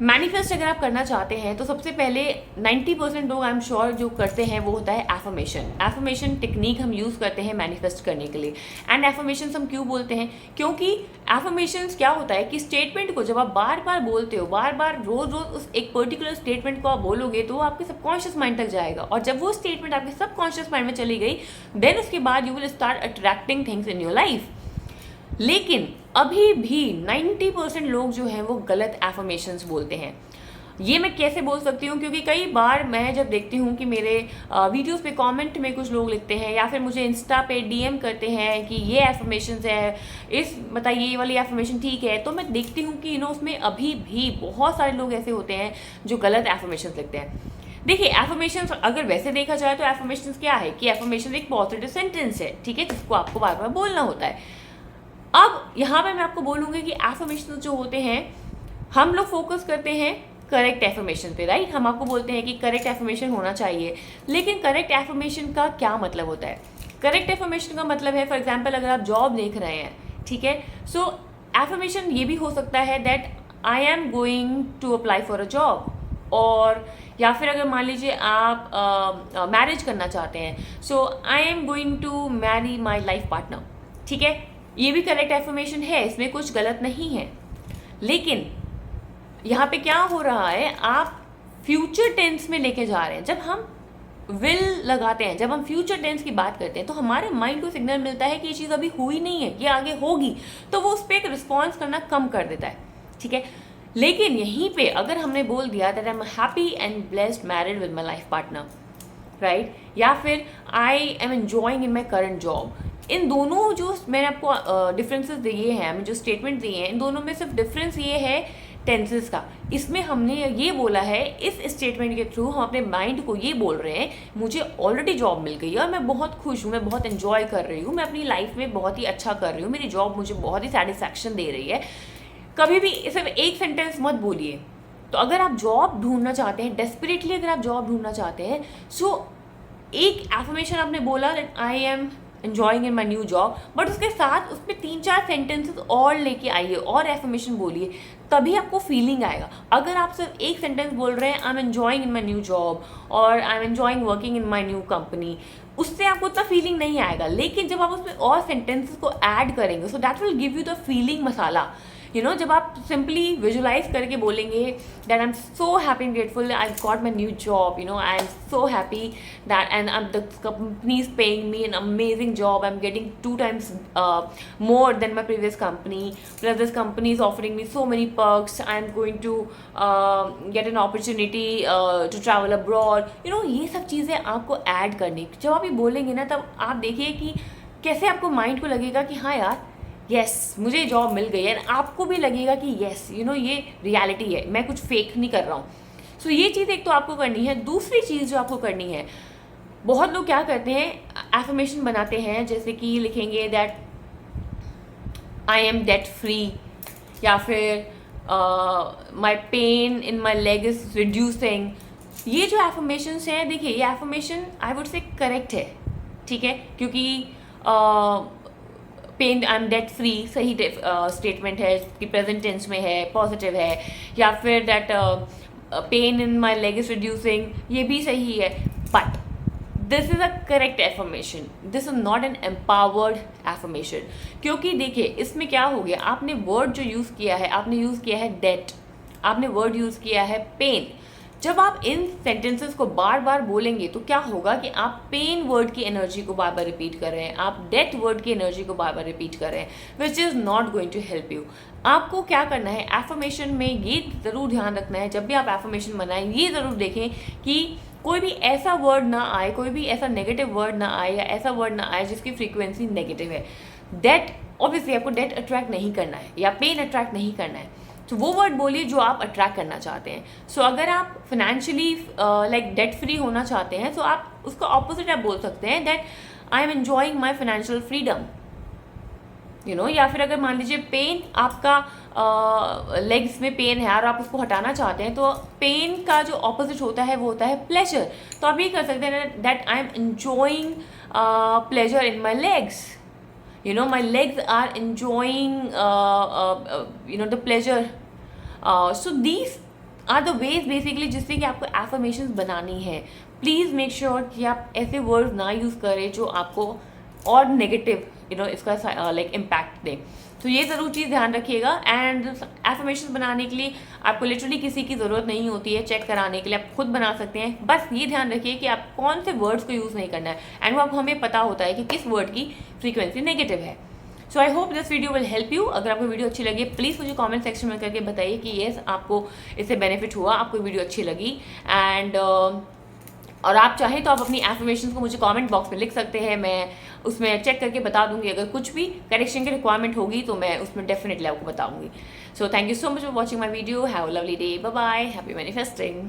Manifest अगर आप करना चाहते हैं तो सबसे पहले 90% लोग आई एम श्योर जो करते हैं वो होता है एफर्मेशन। एफर्मेशन टेक्निक हम यूज़ करते हैं मैनिफेस्ट करने के लिए। एंड एफर्मेशंस हम क्यों बोलते हैं? क्योंकि एफर्मेशंस क्या होता है कि स्टेटमेंट को जब आप बार बार बोलते हो, बार बार रोज रोज उस एक पर्टिकुलर स्टेटमेंट को आप बोलोगे तो वो आपके सबकॉन्शियस माइंड तक जाएगा, और जब वो स्टेटमेंट आपके सबकॉन्शियस माइंड में चली गई देन उसके बाद you will start attracting things in your life. लेकिन अभी भी 90% लोग जो हैं वो गलत एफर्मेशंस बोलते हैं। ये मैं कैसे बोल सकती हूँ? क्योंकि कई बार मैं जब देखती हूँ कि मेरे वीडियोस पे कमेंट में कुछ लोग लिखते हैं या फिर मुझे इंस्टा पे डीएम करते हैं कि ये एफर्मेशंस है, इस बताइए ये वाली एफर्मेशन ठीक है, तो मैं देखती हूँ कि उसमें अभी भी बहुत सारे लोग ऐसे होते हैं जो गलत एफर्मेशंस लिखते हैं। देखिए, एफर्मेशंस अगर वैसे देखा जाए तो एफर्मेशंस क्या है कि एफर्मेशन एक पॉजिटिव सेंटेंस है, ठीक है, जिसको आपको बार बार बोलना होता है। अब यहाँ पे मैं आपको बोलूँगी कि एफर्मेशन जो होते हैं हम लोग फोकस करते हैं करेक्ट एफर्मेशन पे, राइट। हम आपको बोलते हैं कि करेक्ट एफर्मेशन होना चाहिए, लेकिन करेक्ट एफर्मेशन का क्या मतलब होता है? करेक्ट एफर्मेशन का मतलब है, फॉर एग्जाम्पल अगर आप जॉब देख रहे हैं, ठीक है, सो एफर्मेशन ये भी हो सकता है that I am going to apply for a job, और या फिर अगर मान लीजिए आप मैरिज करना चाहते हैं, so I am going to marry my life partner, ठीक है, ये भी करेक्ट एफर्मेशन है, इसमें कुछ गलत नहीं है। लेकिन यहाँ पे क्या हो रहा है, आप फ्यूचर टेंस में लेके जा रहे हैं। जब हम विल लगाते हैं, जब हम फ्यूचर टेंस की बात करते हैं, तो हमारे माइंड को सिग्नल मिलता है कि ये चीज़ अभी हुई नहीं है, ये आगे होगी, तो वो उस पर एक रिस्पॉन्स करना कम कर देता है, ठीक है। लेकिन यहीं पे अगर हमने बोल दिया that I am happy and blessed married with my life partner, right, या फिर I am enjoying in my current job, इन दोनों जो मैंने आपको डिफरेंसेस दिए हैं, हमें जो स्टेटमेंट दिए हैं, इन दोनों में सिर्फ डिफरेंस ये है टेंसेस का। इसमें हमने ये बोला है, इस स्टेटमेंट के थ्रू हम अपने माइंड को ये बोल रहे हैं मुझे ऑलरेडी जॉब मिल गई है और मैं बहुत खुश हूँ, मैं बहुत एंजॉय कर रही हूँ, मैं अपनी लाइफ में बहुत ही अच्छा कर रही हूँ, मेरी जॉब मुझे बहुत ही सेटिस्फैक्शन दे रही है। कभी भी सिर्फ एक सेंटेंस मत बोलिए। तो अगर आप जॉब ढूंढना चाहते हैं, डेस्परेटली अगर आप जॉब ढूंढना चाहते हैं, सो एक एफर्मेशन आपने बोला that I am enjoying in my new job, but उसके साथ उसमें 3-4 सेंटेंसेस और लेके आइए और एफर्मेशन बोलिए, तभी आपको फीलिंग आएगा। अगर आप सिर्फ एक सेंटेंस बोल रहे हैं I am enjoying in my new job और I am enjoying working in my new company, उससे आपको उतना फीलिंग नहीं आएगा। लेकिन जब आप उसमें और सेंटेंसेस को ऐड करेंगे, so that will give you the feeling masala. जब आप सिंपली विजुलाइज करके बोलेंगे that I am so happy and grateful I got my new job, I am so happy that and the company is paying me an amazing job, I am getting 2 times more than my previous company, plus this company is offering me so many perks, I am going to get an opportunity to travel abroad, ये सब चीज़ें आपको add करनी। जब आप ये बोलेंगे ना, तब आप देखिए कि कैसे आपको माइंड को लगेगा कि हाँ यार यस मुझे जॉब मिल गई है, आपको भी लगेगा कि यस ये रियलिटी है, मैं कुछ फेक नहीं कर रहा हूँ। सो ये चीज़ एक तो आपको करनी है। दूसरी चीज़ जो आपको करनी है, बहुत लोग क्या करते हैं, एफर्मेशन बनाते हैं, जैसे कि लिखेंगे that I am debt free, या फिर my pain in my leg is reducing. ये जो एफर्मेशंस हैं, देखिए ये affirmation I would say correct है, ठीक है, क्योंकि pain I am debt free सही स्टेटमेंट है कि प्रेजेंट टेंस में है, पॉजिटिव है। या फिर that pain in my leg is reducing, ये भी सही है, but this is a correct affirmation, this is not an empowered affirmation. क्योंकि देखिए इसमें क्या हो गया, आपने वर्ड जो यूज़ किया है, आपने यूज़ किया है डेट, आपने वर्ड यूज़ किया है पेन। जब आप इन सेंटेंसेस को बार बार बोलेंगे तो क्या होगा कि आप पेन वर्ड की एनर्जी को बार बार रिपीट कर रहे हैं, आप डेट वर्ड की एनर्जी को बार बार रिपीट कर रहे हैं, which is not going to help you. आपको क्या करना है, एफर्मेशन में ये ज़रूर ध्यान रखना है, जब भी आप एफर्मेशन बनाएं ये ज़रूर देखें कि कोई भी ऐसा वर्ड ना आए, कोई भी ऐसा नेगेटिव वर्ड ना आए, या ऐसा वर्ड ना आए जिसकी फ्रीक्वेंसी नेगेटिव है। डेट ऑब्वियसली आपको डेट अट्रैक्ट नहीं करना है या पेन अट्रैक्ट नहीं करना है, तो वो वर्ड बोलिए जो आप अट्रैक्ट करना चाहते हैं। सो अगर आप फाइनेंशियली लाइक डेट फ्री होना चाहते हैं, तो आप उसका ऑपोजिट आप बोल सकते हैं that I am enjoying my financial freedom, या फिर अगर मान लीजिए पेन आपका लेग्स में पेन है और आप उसको हटाना चाहते हैं, तो पेन का जो ऑपोजिट होता है वो होता है प्लेजर। तो आप ये कर सकते हैं that I am enjoying pleasure in my legs, my legs are enjoying the pleasure. So these are the ways basically जिससे कि आपको एफर्मेशंस बनानी है। प्लीज़ मेक श्योर कि आप ऐसे वर्ड्स ना यूज़ करें जो आपको और नेगेटिव इसका लाइक इम्पैक्ट दे। तो ये ज़रूर चीज़ ध्यान रखिएगा। एंड एफर्मेशंस बनाने के लिए आपको लिटरली किसी की ज़रूरत नहीं होती है चेक कराने के लिए, आप खुद बना सकते हैं। बस ये ध्यान रखिए कि आप कौन से वर्ड्स को यूज़ नहीं करना है, एंड वो आपको हमें पता होता है कि किस वर्ड की फ्रीक्वेंसी नेगेटिव है। So I hope this video will help you. अगर आपको वीडियो अच्छी लगी प्लीज़ मुझे कमेंट सेक्शन में करके बताइए कि येस आपको इससे बेनिफिट हुआ, आपको वीडियो अच्छी लगी। एंड और आप चाहें तो आप अपनी एफर्मेशंस को मुझे कमेंट बॉक्स में लिख सकते हैं, मैं उसमें चेक करके बता दूंगी। अगर कुछ भी करेक्शन की रिक्वायरमेंट होगी तो मैं उसमें डेफिनेटली आपको बताऊंगी। So thank you so much for watching my video. Have a lovely day. Bye bye. Happy manifesting.